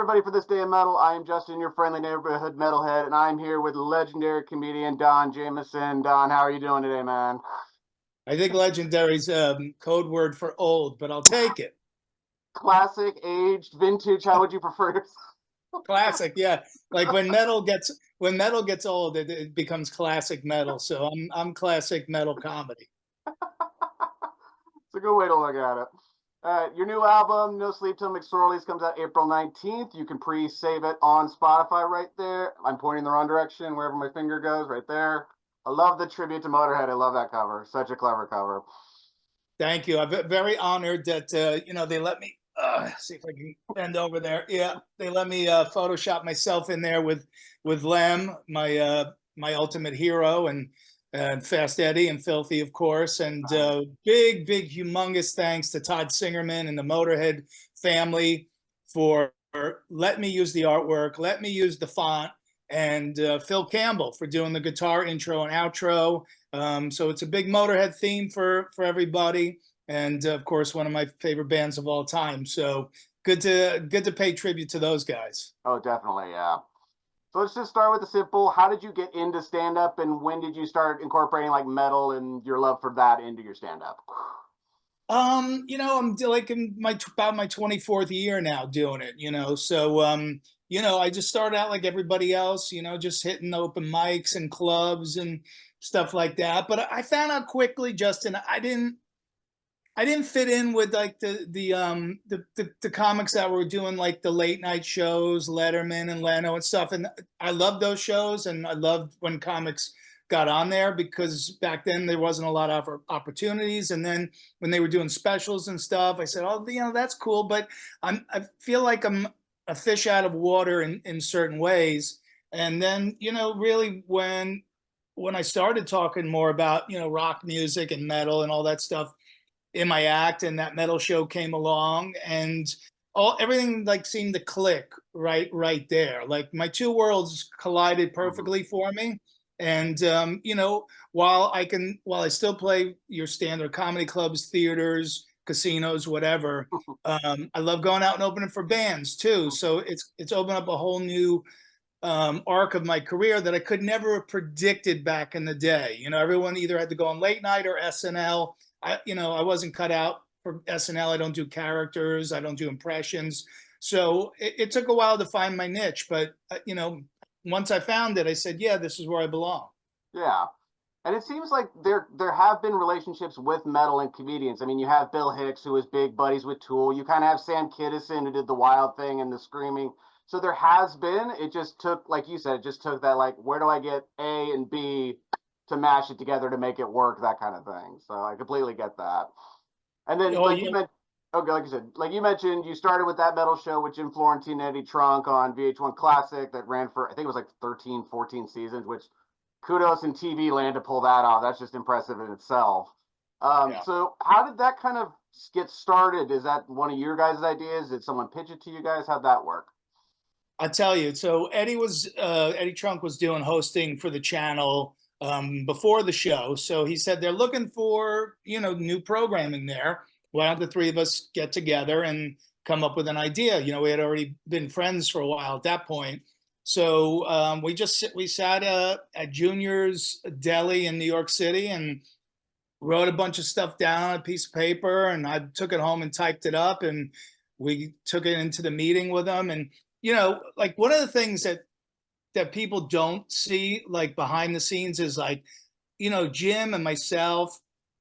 everybody, for this day of metal. I am Justin, your friendly neighborhood metalhead, and I'm here with legendary comedian Don Jamieson. Don, how are you doing today, man? I think legendary's code word for old, but I'll take it. Classic, aged, vintage. How would you prefer yourself? Classic, yeah. Like when metal gets old, it becomes classic metal. So I'm classic metal comedy. It's a good way to look at it. Your new album, No Sleep Till McSorley's, comes out April 19th. You can pre-save it on Spotify right there. I'm pointing the wrong direction, wherever my finger goes, right there. I love the tribute to Motorhead. I love that cover. Such a clever cover. Thank you. I'm very honored that they let me see if I can bend over there. Yeah, they let me Photoshop myself in there with Lem, my ultimate hero, and Fast Eddie and Filthy, of course. And big, humongous thanks to Todd Singerman and the Motorhead family for letting me use the artwork, let me use the font, and Phil Campbell for doing the guitar intro and outro. So it's a big Motorhead theme for everybody, and of course one of my favorite bands of all time. So good to pay tribute to those guys. Oh, definitely, yeah. So let's just start with the simple. How did you get into stand-up, and when did you start incorporating like metal and your love for that into your stand-up? I'm like in about my 24th year now doing it, So I just started out like everybody else, just hitting open mics and clubs and stuff like that. But I found out quickly, Justin, I didn't fit in with like the comics that were doing like the late night shows, Letterman and Leno and stuff. And I loved those shows, and I loved when comics got on there, because back then there wasn't a lot of opportunities. And then when they were doing specials and stuff, I said, oh, that's cool, but I feel like I'm a fish out of water in certain ways. And then, really when I started talking more about, rock music and metal and all that stuff in my act, and that metal show came along, and everything like seemed to click right there. Like my two worlds collided perfectly for me. And while I still play your standard comedy clubs, theaters, casinos, whatever, I love going out and opening for bands too. So it's opened up a whole new arc of my career that I could never have predicted back in the day. Everyone either had to go on late night or SNL. I wasn't cut out for SNL. I don't do characters. I don't do impressions. So it took a while to find my niche, but once I found it, I said, yeah, this is where I belong. Yeah. And it seems like there have been relationships with metal and comedians. I mean, you have Bill Hicks, who was big buddies with Tool. You kind of have Sam Kinison, who did the Wild Thing and the Screaming. So there has been. It just took, like you said, it just took that, like, where do I get A and B to mash it together to make it work, that kind of thing. So I completely get that. And then, like you mentioned, okay, like you said, like you mentioned, you started with that metal show with Jim Florentine and Eddie Trunk on VH1 Classic that ran for, I think it was like 13, 14 seasons, which kudos in TV land to pull that off. That's just impressive in itself. So how did that kind of get started? Is that one of your guys' ideas? Did someone pitch it to you guys? How'd that work? I'll tell you. So Eddie Trunk was doing hosting for the channel before the show. So he said they're looking for, new programming there. Why don't the three of us get together and come up with an idea? We had already been friends for a while at that point. So we sat at Junior's Deli in New York City and wrote a bunch of stuff down on a piece of paper, and I took it home and typed it up, and we took it into the meeting with them. And like one of the things that people don't see like behind the scenes is like, Jim and myself,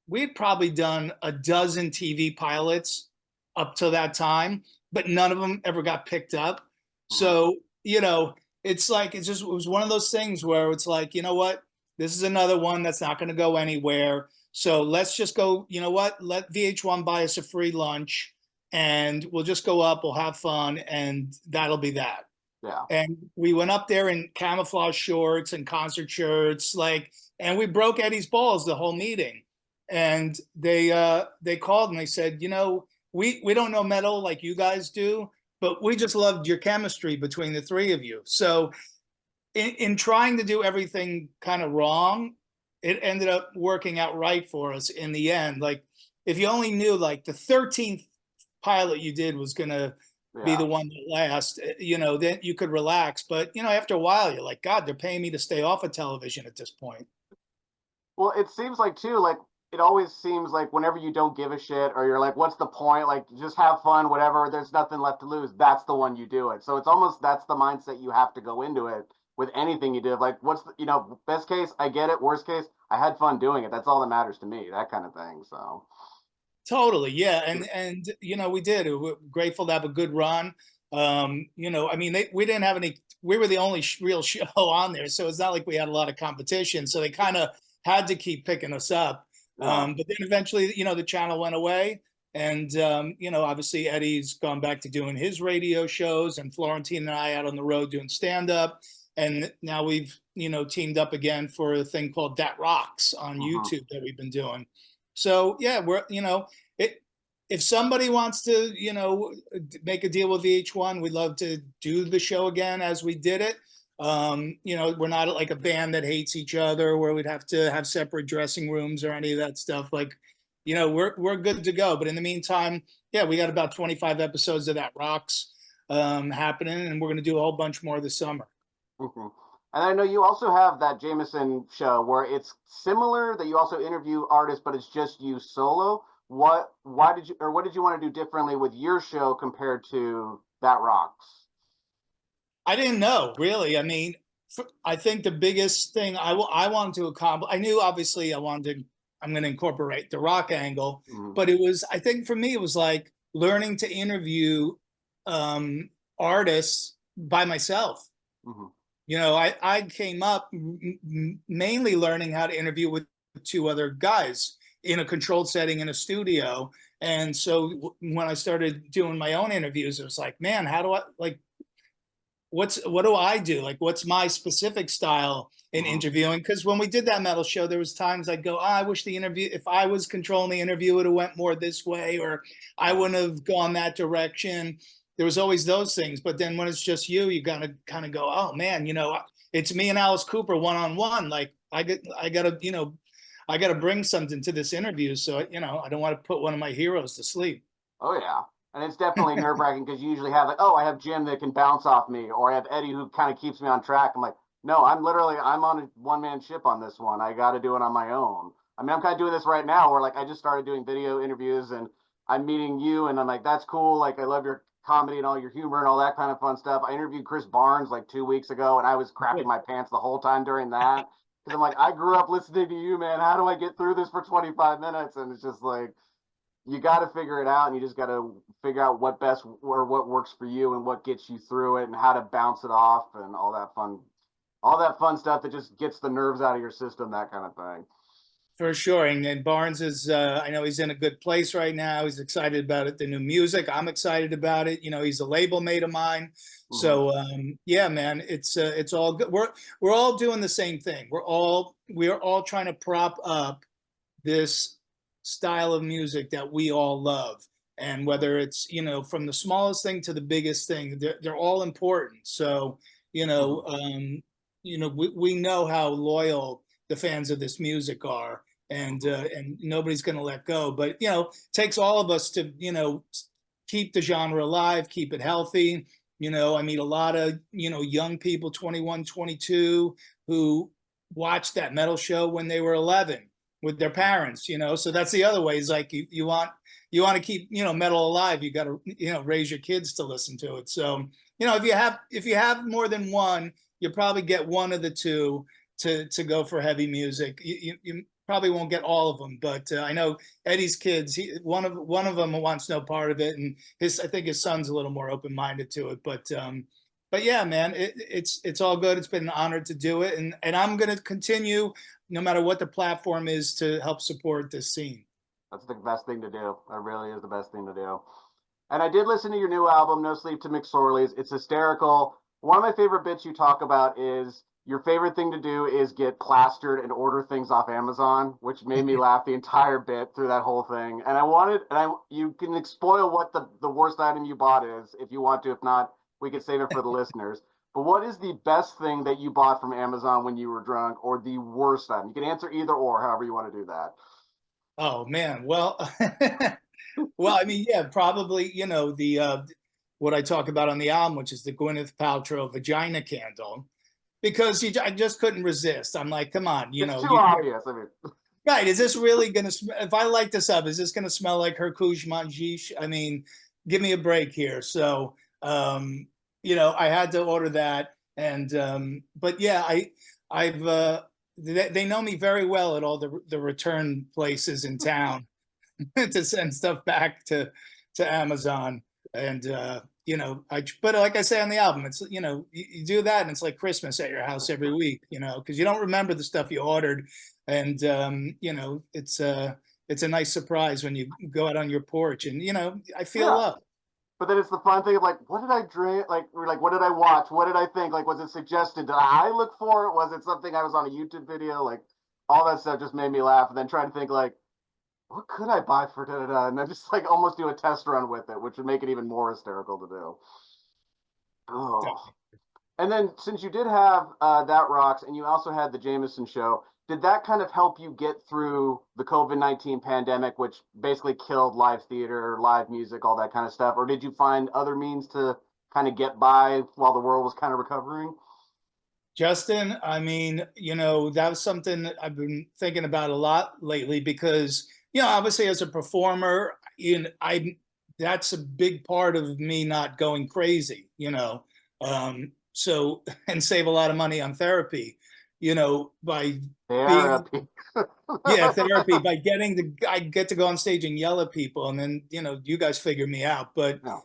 we'd probably done a dozen TV pilots up to that time, but none of them ever got picked up. So, it's like, it was one of those things where it's like, you know what, this is another one that's not going to go anywhere. So let's just go, let VH1 buy us a free lunch, and we'll just go up, we'll have fun, and that'll be that. Yeah. And we went up there in camouflage shorts and concert shirts, and we broke Eddie's balls the whole meeting. And they called and they said, we don't know metal like you guys do, but we just loved your chemistry between the three of you. So in trying to do everything kind of wrong, it ended up working out right for us in the end. Like, if you only knew like the 13th pilot you did was going to be Yeah. the one that lasts, then you could relax. But, after a while, you're like, God, they're paying me to stay off of television at this point. Well, it seems like too, like it always seems like whenever you don't give a shit or you're like, what's the point? Like just have fun, whatever. There's nothing left to lose. That's the one you do it. So it's almost that's the mindset you have to go into it with anything you do. Like, what's the, best case, I get it. Worst case, I had fun doing it. That's all that matters to me. That kind of thing. So Totally, yeah, and we did. We're grateful to have a good run. I mean, we didn't have any. We were the only real show on there, so it's not like we had a lot of competition. So they kind of had to keep picking us up. yeah. But then eventually, the channel went away, and obviously Eddie's gone back to doing his radio shows, and Florentine and I out on the road doing stand up, and now we've teamed up again for a thing called That Rocks on Mm-hmm. YouTube that we've been doing. So yeah, we're it, if somebody wants to, make a deal with VH1, we'd love to do the show again as we did it. We're not like a band that hates each other where we'd have to have separate dressing rooms or any of that stuff. Like, we're good to go. But in the meantime, yeah, we got about 25 episodes of That Rocks happening, and we're going to do a whole bunch more this summer. Mm-hmm. And I know you also have that Jameson show where it's similar that you also interview artists, but it's just you solo. What did you want to do differently with your show compared to That Rocks? I didn't know, really. I mean, I think the biggest thing I wanted to accomplish, I knew obviously I'm going to incorporate the rock angle, Mm-hmm. but I think for me, it was like learning to interview artists by myself. Mm-hmm. I came up mainly learning how to interview with two other guys in a controlled setting in a studio. And so when I started doing my own interviews, it was like, man, how do I like, what do I do? Like, what's my specific style in Mm-hmm. interviewing? Because when we did that metal show, there was times I'd go, oh, I wish the interview, if I was controlling the interview, it would have went more this way, or I Mm-hmm. wouldn't have gone that direction. There was always those things. But then when it's just you gotta kind of go, oh man, it's me and Alice Cooper one-on-one. Like I gotta, I gotta bring something to this interview. So, I don't want to put one of my heroes to sleep. Oh yeah. And it's definitely nerve wracking because you usually have like, oh, I have Jim that can bounce off me, or I have Eddie who kind of keeps me on track. I'm like, no, I'm on a one man ship on this one. I got to do it on my own. I mean, I'm kind of doing this right now where like I just started doing video interviews and I'm meeting you and I'm like, that's cool. Like I love your comedy and all your humor and all that kind of fun stuff. I interviewed Chris Barnes like 2 weeks ago and I was crapping my pants the whole time during that because I'm like, I grew up listening to you, man. How do I get through this for 25 minutes? And it's just like, you got to figure it out and you just got to figure out what best or what works for you and what gets you through it and how to bounce it off and all that fun stuff that just gets the nerves out of your system, that kind of thing. For sure. And Barnes is, I know he's in a good place right now. He's excited about it, the new music. I'm excited about it. He's a label mate of mine. Mm-hmm. So yeah, man, it's all good. We're all doing the same thing. We're all trying to prop up this style of music that we all love. And whether it's, from the smallest thing to the biggest thing, they're all important. So, Mm-hmm. we know how loyal the fans of this music are, and nobody's going to let go. But it takes all of us to keep the genre alive, keep it healthy. I meet a lot of young people, 21, 22, who watched that metal show when they were 11 with their parents. So that's the other way. Is like you want to keep metal alive. You got to raise your kids to listen to it. So if you have more than one, you probably get one of the two to go for heavy music. You probably won't get all of them, but I know Eddie's kids. One of them wants no part of it, and I think his son's a little more open minded to it. But yeah, man, it's all good. It's been an honor to do it, and I'm gonna continue no matter what the platform is to help support this scene. That's the best thing to do. That really is the best thing to do. And I did listen to your new album, No Sleep to McSorley's. It's hysterical. One of my favorite bits you talk about is your favorite thing to do is get plastered and order things off Amazon, which made me laugh the entire bit through that whole thing. And you can spoil what the worst item you bought is if you want to. If not, we could save it for the listeners. But what is the best thing that you bought from Amazon when you were drunk, or the worst item? You can answer either or, however you want to do that. Oh man, well, well, I mean, yeah, probably, what I talk about on the album, which is the Gwyneth Paltrow vagina candle, because I just couldn't resist. I'm like, come on, It's too obvious. I mean, right? Is this really gonna? If I light this up, is this gonna smell like Hercouche Mongiche? I mean, give me a break here. So, I had to order that, and but yeah, I've they know me very well at all the return places in town to send stuff back to Amazon. And but like I say on the album, it's you do that and it's like Christmas at your house every week, because you don't remember the stuff you ordered. And it's a nice surprise when you go out on your porch and I feel yeah. love. But then it's the fun thing of like, what did I drink? Like, we're like, what did I watch? What did I think? Like, was it suggested? Did I look for it? Was it something I was on a YouTube video? Like, all that stuff just made me laugh. And then trying to think like, what could I buy for da da da? And then just like almost do a test run with it, which would make it even more hysterical to do. Oh. And then since you did have That Rocks and you also had the Jameson show, did that kind of help you get through the COVID-19 pandemic, which basically killed live theater, live music, all that kind of stuff? Or did you find other means to kind of get by while the world was kind of recovering? Justin, I mean, that was something that I've been thinking about a lot lately because, obviously as a performer, that's a big part of me not going crazy. So and save a lot of money on therapy, by being Therapy. yeah, therapy by I get to go on stage and yell at people and then, you guys figure me out. But No.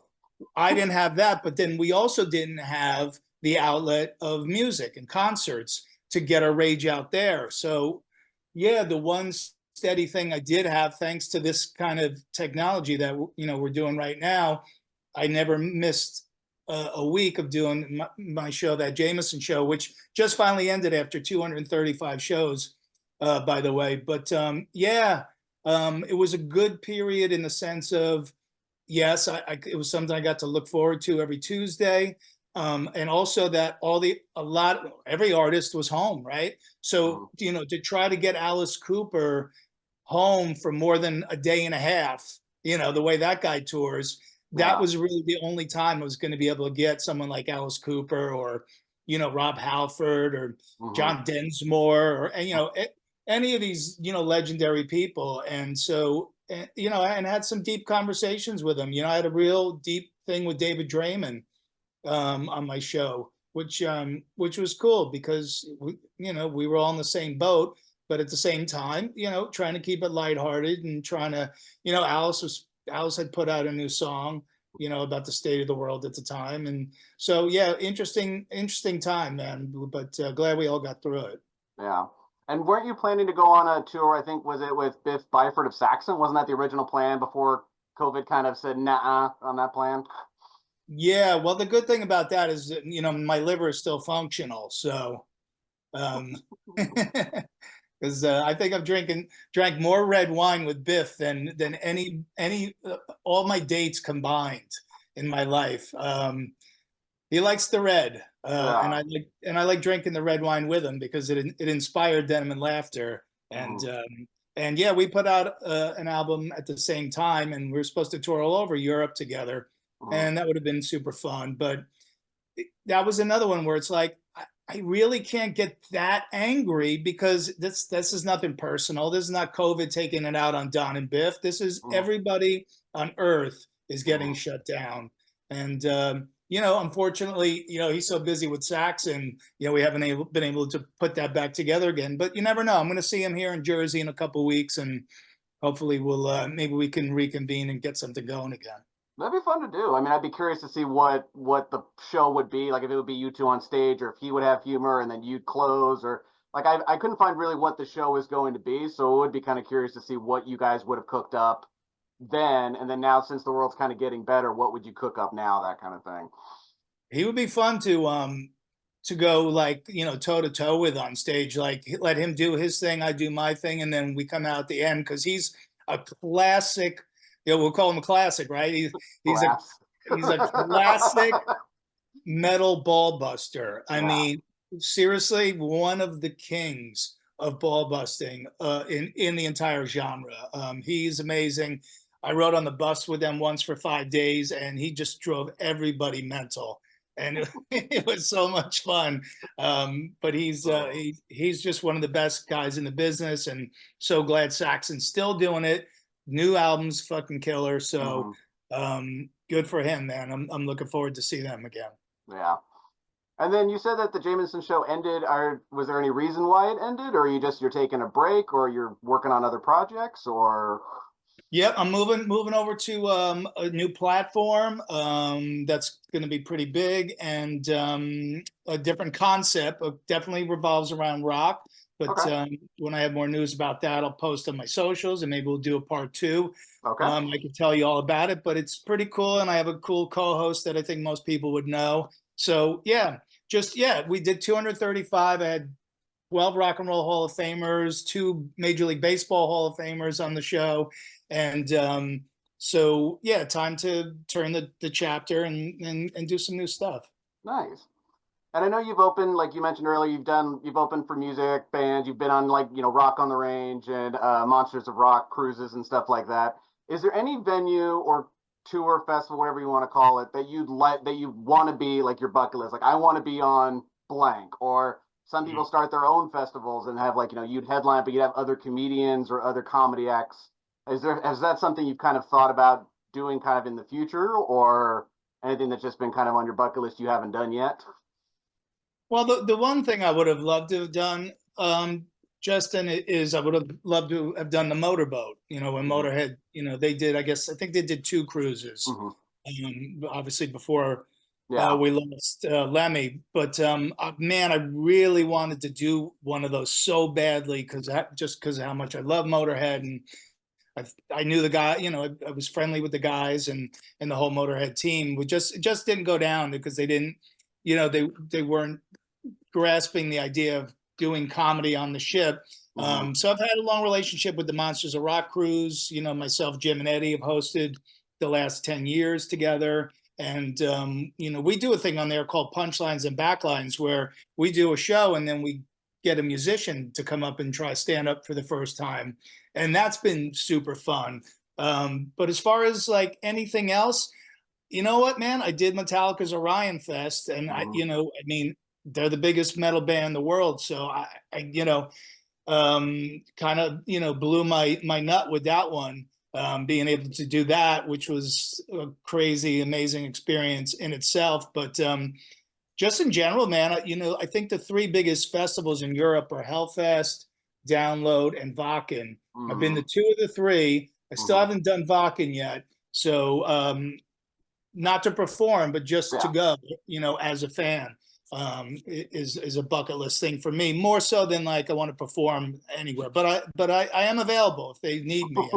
I didn't have that, but then we also didn't have the outlet of music and concerts to get our rage out there. So, yeah, the one steady thing I did have, thanks to this kind of technology that we're doing right now, I never missed a week of doing my show, That Jamieson Show, which just finally ended after 235 shows, by the way. But yeah, it was a good period in the sense of, yes, it was something I got to look forward to every Tuesday. And also that every artist was home, right? So, to try to get Alice Cooper home for more than a day and a half, the way that guy tours, that Yeah. was really the only time I was going to be able to get someone like Alice Cooper or, Rob Halford or Mm-hmm. John Densmore or, any of these, legendary people. And so, and had some deep conversations with them. I had a real deep thing with David Draymond on my show, which was cool because we were all in the same boat, but at the same time, trying to keep it lighthearted and trying to, Alice had put out a new song, about the state of the world at the time, and so yeah, interesting time, man. But glad we all got through it. Yeah. And weren't you planning to go on a tour? I think was it with Biff Byford of Saxon? Wasn't that the original plan before COVID kind of said nah on that plan? Yeah, well, the good thing about that is that, my liver is still functional. So, um, because I think I've drank more red wine with Biff than any all my dates combined in my life. He likes the red, Yeah. and I like drinking the red wine with him because it inspired them and laughter. Mhm. And yeah, we put out an album at the same time, and we were supposed to tour all over Europe together, Mhm. and that would have been super fun. But that was another one where it's like I really can't get that angry because this is nothing personal. This is not COVID taking it out on Don and Biff. This is Mhm. everybody on Earth is getting Mhm. shut down, and unfortunately, he's so busy with Saxon, we haven't been able to put that back together again. But you never know. I'm going to see him here in Jersey in a couple weeks, and hopefully maybe we can reconvene and get something going again. That'd be fun to do. I mean, I'd be curious to see what the show would be like if it would be you two on stage, or if he would have humor and then you'd close, or like I couldn't find really what the show was going to be, so it would be kind of curious to see what you guys would have cooked up then, and then now since the world's kind of getting better, what would you cook up now, that kind of thing. He would be fun to go like toe to toe with on stage. Like let him do his thing, I do my thing, and then we come out at the end because he's a classic. We'll call him a classic, right? He's a Collapse. he's a classic metal ball buster. I Yeah. mean, seriously, one of the kings of ball busting in the entire genre. He's amazing. I rode on the bus with them once for 5 days, and he just drove everybody mental, and it was so much fun. But he's just one of the best guys in the business, and so glad Saxon's still doing it. New albums, fucking killer. So good for him, man. I'm looking forward to see them again. Yeah. And then you said that the Jamieson show ended. Was there any reason why it ended, or you're taking a break, or you're working on other projects, or? Yep, I'm moving over to a new platform that's going to be pretty big, and a different concept. It definitely revolves around rock. But Okay. when I have more news about that, I'll post on my socials, and maybe we'll do a part two. Okay. I can tell you all about it, but it's pretty cool, and I have a cool co-host that I think most people would know. So yeah, we did 235. I had 12 Rock and Roll Hall of Famers, 2 Major League Baseball Hall of Famers on the show. And so, yeah, time to turn the chapter and do some new stuff. Nice. And I know you've opened, like you mentioned earlier, you've opened for music bands. You've been on, like, Rock on the Range and Monsters of Rock cruises and stuff like that. Is there any venue or tour, festival, whatever you want to call it, that you want to be like your bucket list? Like, I want to be on blank. Or some people start their own festivals and have, like, you'd headline, but you'd have other comedians or other comedy acts. Is that something you've kind of thought about doing kind of in the future, or anything that's just been kind of on your bucket list you haven't done yet? Well, the one thing I would have loved to have done, Justin, is I would have loved to have done the motorboat. When Motorhead, they did. I think they did 2 cruises. Obviously before we lost Lemmy, but man, I really wanted to do one of those so badly because of how much I love Motorhead, and I knew the guy. I was friendly with the guys and the whole Motorhead team. It just didn't go down because they didn't. They weren't grasping the idea of doing comedy on the ship. So I've had a long relationship with the Monsters of Rock cruise. Myself, Jim, and Eddie have hosted the last 10 years together. And, we do a thing on there called Punchlines and Backlines, where we do a show and then we get a musician to come up and try stand up for the first time. And that's been super fun. But as far as like anything else, you know what, man? I did Metallica's Orion Fest, and they're the biggest metal band in the world. So I kind of, blew my nut with that one, being able to do that, which was a crazy, amazing experience in itself. But just in general, man, I think the 3 biggest festivals in Europe are Hellfest, Download, and Wacken. I've been to 2 of the 3. I still haven't done Wacken yet. So not to perform, but just to go, as a fan, is a bucket list thing for me, more so than like I want to perform anywhere. But I am available if they need me.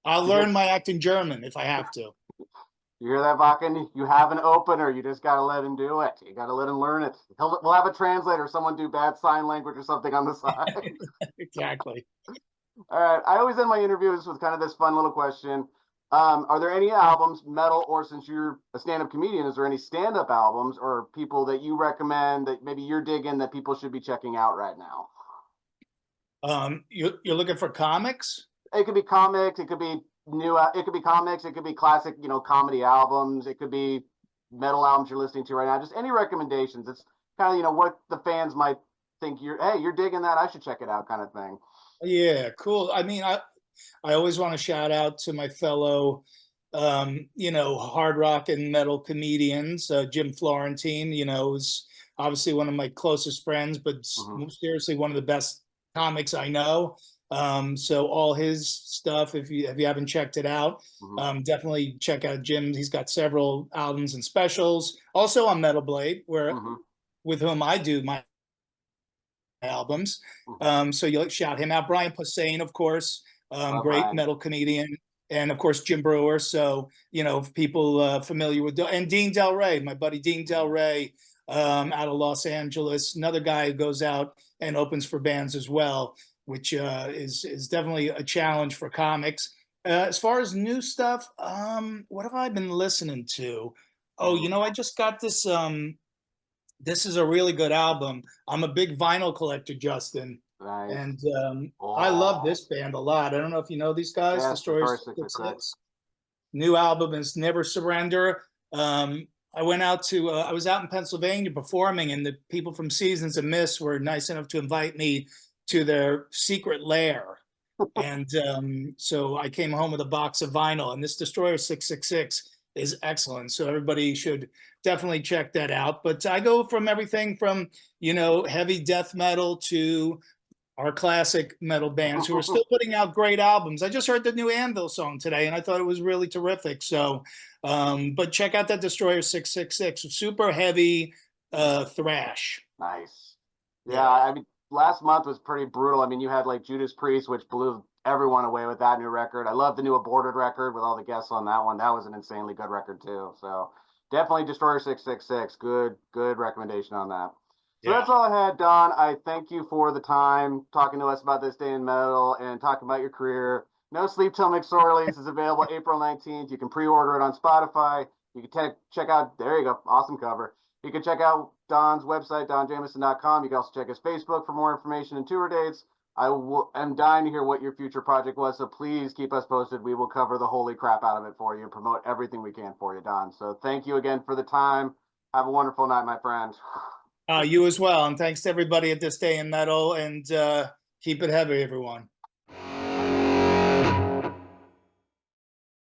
I'll learn my act in German if I have to. You hear that, Bakken? You have an opener. You just got to let him do it. You got to let him learn it. We'll have a translator, someone do bad sign language or something on the side. Exactly. All right. I always end my interviews with kind of this fun little question. Are there any albums, metal, or since you're a stand-up comedian, is there any stand-up albums or people that you recommend that maybe you're digging that people should be checking out right now? You're looking for comics? It could be comics. It could be new. It could be comics. It could be classic, comedy albums. It could be metal albums you're listening to right now. Just any recommendations. It's kind of, what the fans might think you're digging that. I should check it out, kind of thing. Yeah, cool. I always want to shout out to my fellow, hard rock and metal comedians. Jim Florentine, is obviously one of my closest friends, but seriously one of the best comics I know. So all his stuff, if you haven't checked it out, definitely check out Jim. He's got several albums and specials. Also on Metal Blade, with whom I do my albums. So you'll shout him out. Brian Posehn, of course, great metal comedian, and of course Jim Brewer. So if people familiar with and Dean Del Rey, my buddy Dean Del Rey, out of Los Angeles, another guy who goes out and opens for bands as well, which is definitely a challenge for comics. As far as new stuff, what have I been listening to? Oh, I just got this. This is a really good album. I'm a big vinyl collector, Justin. Nice. And I love this band a lot. I don't know if you know these guys, Yes, the Stories Victoria's Secret. new album is Never Surrender. I went out to, I was out in Pennsylvania performing, and the people from Seasons of Mist were nice enough to invite me to their secret lair. And so I came home with a box of vinyl, and this Destroyer 666 is excellent. So everybody should definitely check that out. But I go from everything from, heavy death metal to our classic metal bands who are still putting out great albums. I just heard the new Anvil song today, and I thought it was really terrific. So, but check out that Destroyer 666, super heavy thrash. Nice. Yeah, Yeah. I mean, last month was pretty brutal. I mean, you had like Judas Priest, which blew everyone away with that new record. I love the new Aborted record with all the guests on that one. That was an insanely good record too. So definitely Destroyer 666. Good recommendation on that. So Yeah. that's all I had, Don. I thank you for the time talking to us about this day in metal and talking about your career. No Sleep Till McSorley's is available April 19th. You can pre-order it on Spotify. You can check out, there you go, awesome cover. You can check out Don's website, donjamieson.com. You can also check his Facebook for more information and tour dates. I'm dying to hear what your future project was, so please keep us posted. We will cover the holy crap out of it for you and promote everything we can for you, Don. So thank you again for the time. Have a wonderful night, my friend. You as well. And thanks to everybody at This Day in Metal, and keep it heavy, everyone.